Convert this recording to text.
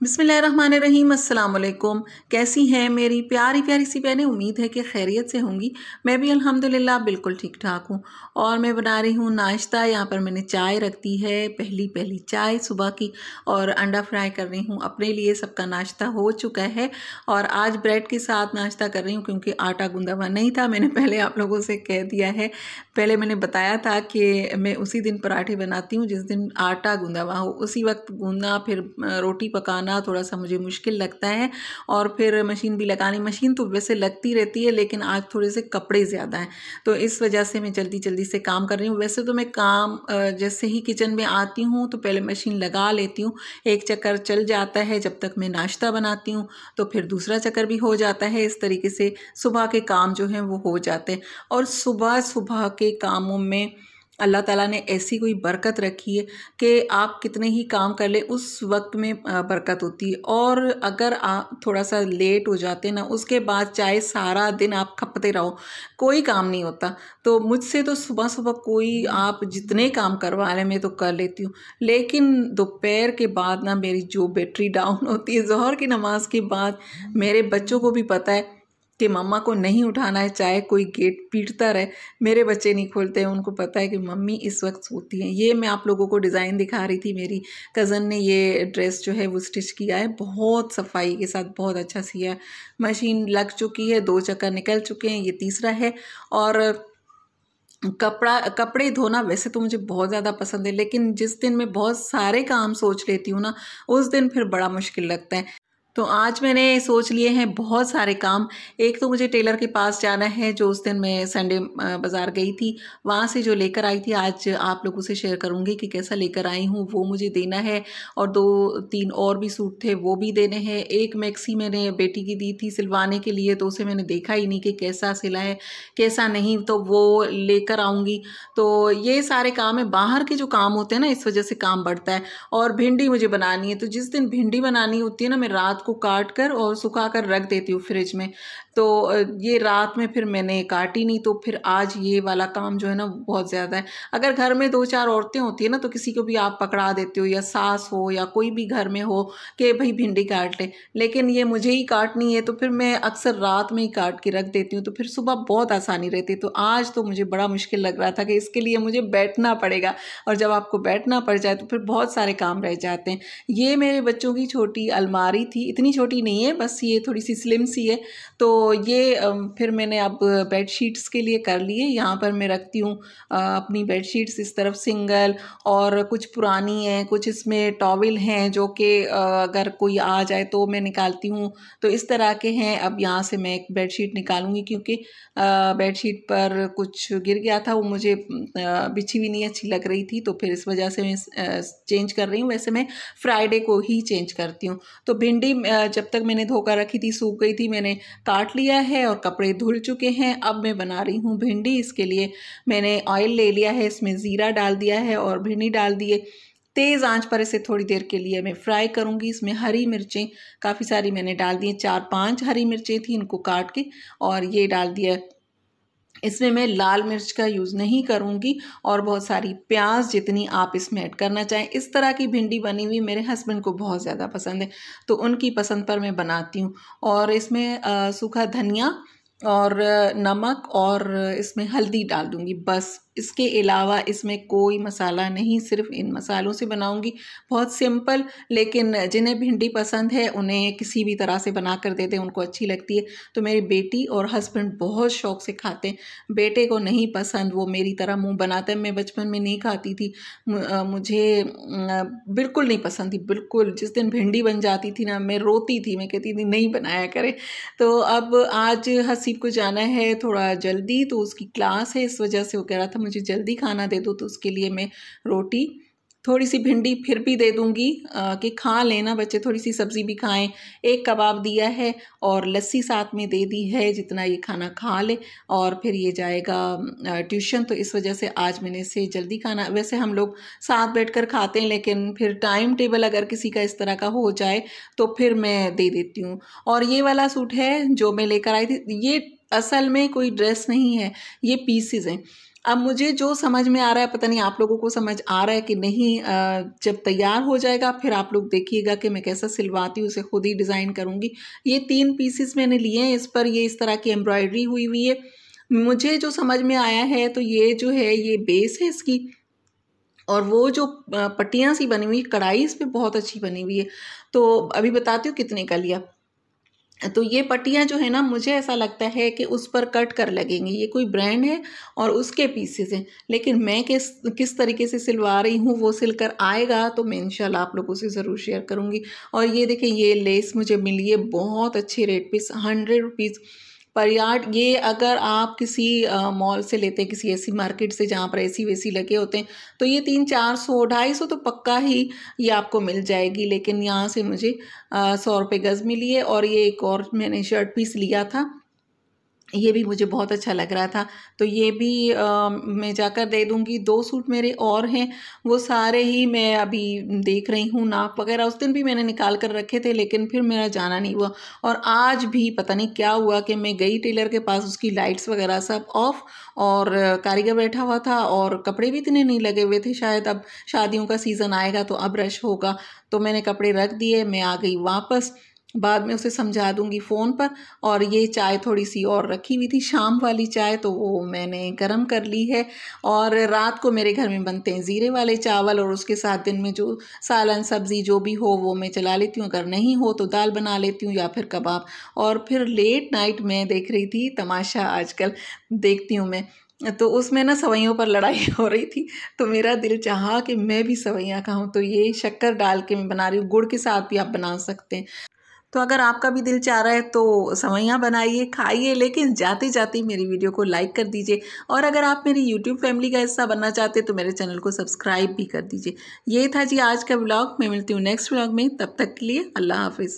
बिस्मिल्लाहिर्रहमानिर्रहीम, अस्सलाम वालेकुम। कैसी हैं मेरी प्यारी प्यारी सी बहनें? उम्मीद है कि खैरियत से होंगी। मैं भी अल्हम्दुलिल्लाह बिल्कुल ठीक ठाक हूँ। और मैं बना रही हूँ नाश्ता। यहाँ पर मैंने चाय रख दी है, पहली पहली चाय सुबह की, और अंडा फ्राई कर रही हूँ अपने लिए। सबका नाश्ता हो चुका है और आज ब्रेड के साथ नाश्ता कर रही हूँ क्योंकि आटा गूंदा हुआ नहीं था। मैंने पहले आप लोगों से कह दिया है, पहले मैंने बताया था कि मैं उसी दिन पराठे बनाती हूँ जिस दिन आटा गूंदा हुआ हो। उसी वक्त गूंदना, फिर रोटी पकाना थोड़ा सा मुझे मुश्किल लगता है। और फिर मशीन भी लगानी, मशीन तो वैसे लगती रहती है लेकिन आज थोड़े से कपड़े ज़्यादा हैं तो इस वजह से मैं जल्दी जल्दी से काम कर रही हूँ। वैसे तो मैं काम जैसे ही किचन में आती हूँ तो पहले मशीन लगा लेती हूँ, एक चक्कर चल जाता है जब तक मैं नाश्ता बनाती हूँ, तो फिर दूसरा चक्कर भी हो जाता है। इस तरीके से सुबह के काम जो हैं वो हो जाते हैं। और सुबह सुबह के कामों में अल्लाह ताला ने ऐसी कोई बरकत रखी है कि आप कितने ही काम कर ले उस वक्त में बरकत होती है। और अगर आप थोड़ा सा लेट हो जाते ना, उसके बाद चाहे सारा दिन आप खपते रहो, कोई काम नहीं होता। तो मुझसे तो सुबह सुबह कोई आप जितने काम करवा लें मैं तो कर लेती हूँ, लेकिन दोपहर के बाद ना मेरी जो बैटरी डाउन होती है, ज़ोहर की नमाज के बाद मेरे बच्चों को भी पता है कि मम्मा को नहीं उठाना है, चाहे कोई गेट पीटता रहे, मेरे बच्चे नहीं खोलते हैं। उनको पता है कि मम्मी इस वक्त सोती हैं। ये मैं आप लोगों को डिज़ाइन दिखा रही थी, मेरी कज़न ने ये ड्रेस जो है वो स्टिच किया है, बहुत सफाई के साथ, बहुत अच्छा सिया है। मशीन लग चुकी है, 2 चक्कर निकल चुके हैं, ये तीसरा है। और कपड़े धोना वैसे तो मुझे बहुत ज़्यादा पसंद है, लेकिन जिस दिन मैं बहुत सारे काम सोच लेती हूँ ना, उस दिन फिर बड़ा मुश्किल लगता है। तो आज मैंने सोच लिए हैं बहुत सारे काम। एक तो मुझे टेलर के पास जाना है, जो उस दिन मैं संडे बाज़ार गई थी, वहाँ से जो लेकर आई थी, आज आप लोगों से शेयर करूँगी कि कैसा लेकर आई हूँ, वो मुझे देना है। और 2-3 और भी सूट थे, वो भी देने हैं। एक मैक्सी मैंने बेटी की दी थी सिलवाने के लिए, तो उसे मैंने देखा ही नहीं कि कैसा सिला है कैसा नहीं, तो वो लेकर आऊँगी। तो ये सारे काम है, बाहर के जो काम होते हैं ना, इस वजह से काम बढ़ता है। और भिंडी मुझे बनानी है, तो जिस दिन भिंडी बनानी होती है ना, मैं रात को काट कर और सुखा कर रख देती हूँ फ्रिज में। तो ये रात में फिर मैंने काटी नहीं, तो फिर आज ये वाला काम जो है ना बहुत ज़्यादा है। अगर घर में 2-4 औरतें होती है ना, तो किसी को भी आप पकड़ा देते हो, या सास हो या कोई भी घर में हो कि भाई भिंडी काट ले, लेकिन ये मुझे ही काटनी है, तो फिर मैं अक्सर रात में ही काट के रख देती हूँ, तो फिर सुबह बहुत आसानी रहती है। तो आज तो मुझे बड़ा मुश्किल लग रहा था कि इसके लिए मुझे बैठना पड़ेगा, और जब आपको बैठना पड़ जाए तो फिर बहुत सारे काम रह जाते हैं। ये मेरे बच्चों की छोटी अलमारी थी, इतनी छोटी नहीं है, बस ये थोड़ी सी स्लिम सी है। तो ये फिर मैंने अब बेडशीट्स के लिए कर लिए। यहाँ पर मैं रखती हूँ अपनी बेडशीट्स इस तरफ सिंगल, और कुछ पुरानी हैं, कुछ इसमें टॉवल हैं जो कि अगर कोई आ जाए तो मैं निकालती हूँ। तो इस तरह के हैं। अब यहाँ से मैं एक बेडशीट निकालूंगी क्योंकि बेडशीट पर कुछ गिर गया था, वो मुझे बिछी हुई नहीं अच्छी लग रही थी, तो फिर इस वजह से मैं चेंज कर रही हूँ। वैसे मैं फ्राइडे को ही चेंज करती हूँ। तो भिंडी जब तक मैंने धोकर रखी थी, सूख गई थी, मैंने काट लिया है और कपड़े धुल चुके हैं। अब मैं बना रही हूँ भिंडी। इसके लिए मैंने ऑयल ले लिया है, इसमें ज़ीरा डाल दिया है और भिंडी डाल दिए। तेज़ आंच पर इसे थोड़ी देर के लिए मैं फ्राई करूँगी। इसमें हरी मिर्चें काफ़ी सारी मैंने डाल दी, 4-5 हरी मिर्चें थी, इनको काट के, और ये डाल दिया। इसमें मैं लाल मिर्च का यूज़ नहीं करूँगी, और बहुत सारी प्याज जितनी आप इसमें ऐड करना चाहें। इस तरह की भिंडी बनी हुई मेरे हस्बैंड को बहुत ज़्यादा पसंद है, तो उनकी पसंद पर मैं बनाती हूँ। और इसमें सूखा धनिया और नमक और इसमें हल्दी डाल दूँगी, बस। इसके अलावा इसमें कोई मसाला नहीं, सिर्फ इन मसालों से बनाऊंगी। बहुत सिंपल, लेकिन जिन्हें भिंडी पसंद है उन्हें किसी भी तरह से बना कर दे दें, उनको अच्छी लगती है। तो मेरी बेटी और हस्बैंड बहुत शौक से खाते हैं। बेटे को नहीं पसंद, वो मेरी तरह मुंह बनाता है। मैं बचपन में नहीं खाती थी, मुझे बिल्कुल नहीं पसंद थी, बिल्कुल। जिस दिन भिंडी बन जाती थी ना, मैं रोती थी, मैं कहती थी नहीं बनाया करे। तो अब आज हसीब को जाना है थोड़ा जल्दी, तो उसकी क्लास है, इस वजह से वो कह रहा था मुझे जल्दी खाना दे दो, तो उसके लिए मैं रोटी, थोड़ी सी भिंडी फिर भी दे दूंगी कि खा लेना बच्चे, थोड़ी सी सब्ज़ी भी खाएं। एक कबाब दिया है और लस्सी साथ में दे दी है, जितना ये खाना खा ले, और फिर ये जाएगा ट्यूशन। तो इस वजह से आज मैंने इसे जल्दी खाना, वैसे हम लोग साथ बैठकर खाते हैं, लेकिन फिर टाइम टेबल अगर किसी का इस तरह का हो जाए तो फिर मैं दे देती हूँ। और ये वाला सूट है जो मैं लेकर आई थी, ये असल में कोई ड्रेस नहीं है, ये पीसेस हैं। अब मुझे जो समझ में आ रहा है, पता नहीं आप लोगों को समझ आ रहा है कि नहीं, जब तैयार हो जाएगा फिर आप लोग देखिएगा कि मैं कैसा सिलवाती हूँ, उसे खुद ही डिज़ाइन करूँगी। ये 3 पीसेस मैंने लिए हैं, इस पर ये इस तरह की एम्ब्रॉयडरी हुई हुई है। मुझे जो समझ में आया है तो ये जो है ये बेस है इसकी, और वो जो पट्टियाँ सी बनी हुई कढ़ाई इस पे बहुत अच्छी बनी हुई है। तो अभी बताती हूँ कितने का लिया। तो ये पट्टियाँ जो है ना, मुझे ऐसा लगता है कि उस पर कट कर लगेंगी। ये कोई ब्रांड है और उसके पीसेस हैं, लेकिन मैं किस तरीके से सिलवा रही हूँ वो सिल कर आएगा तो मैं इंशाल्लाह आप लोगों से ज़रूर शेयर करूँगी। और ये देखें, ये लेस मुझे मिली है बहुत अच्छी रेट पे, 100 रुपीज़ पर यार्ड। ये अगर आप किसी मॉल से लेते हैं, किसी ऐसी मार्केट से जहाँ पर एसी वेसी लगे होते हैं, तो ये 300-400 250 तो पक्का ही ये आपको मिल जाएगी। लेकिन यहाँ से मुझे 100 रुपये गज़ मिली है। और ये एक और मैंने शर्ट पीस लिया था, ये भी मुझे बहुत अच्छा लग रहा था, तो ये भी मैं जाकर दे दूँगी। 2 सूट मेरे और हैं, वो सारे ही मैं अभी देख रही हूँ, नाप वगैरह उस दिन भी मैंने निकाल कर रखे थे, लेकिन फिर मेरा जाना नहीं हुआ। और आज भी पता नहीं क्या हुआ कि मैं गई टेलर के पास, उसकी लाइट्स वगैरह सब ऑफ, और कारीगर बैठा हुआ था और कपड़े भी इतने नहीं लगे हुए थे। शायद अब शादियों का सीज़न आएगा तो अब रश होगा, तो मैंने कपड़े रख दिए, मैं आ गई वापस। बाद में उसे समझा दूंगी फ़ोन पर। और ये चाय थोड़ी सी और रखी हुई थी, शाम वाली चाय, तो वो मैंने गरम कर ली है। और रात को मेरे घर में बनते हैं ज़ीरे वाले चावल, और उसके साथ दिन में जो सालन सब्ज़ी जो भी हो वो मैं चला लेती हूँ, अगर नहीं हो तो दाल बना लेती हूँ या फिर कबाब। और फिर लेट नाइट मैं देख रही थी तमाशा, आजकल देखती हूँ मैं, तो उसमें ना सवैयों पर लड़ाई हो रही थी, तो मेरा दिल चाहा कि मैं भी सवैयाँ खाऊं। तो ये शक्कर डाल के मैं बना रही हूँ, गुड़ के साथ भी आप बना सकते हैं। तो अगर आपका भी दिल चाह रहा है तो सवैयाँ बनाइए, खाइए, लेकिन जाते जाते मेरी वीडियो को लाइक कर दीजिए। और अगर आप मेरी यूट्यूब फैमिली का हिस्सा बनना चाहते हैं तो मेरे चैनल को सब्सक्राइब भी कर दीजिए। ये था जी आज का व्लॉग। मैं मिलती हूँ नेक्स्ट व्लॉग में, तब तक के लिए अल्लाह हाफिज़।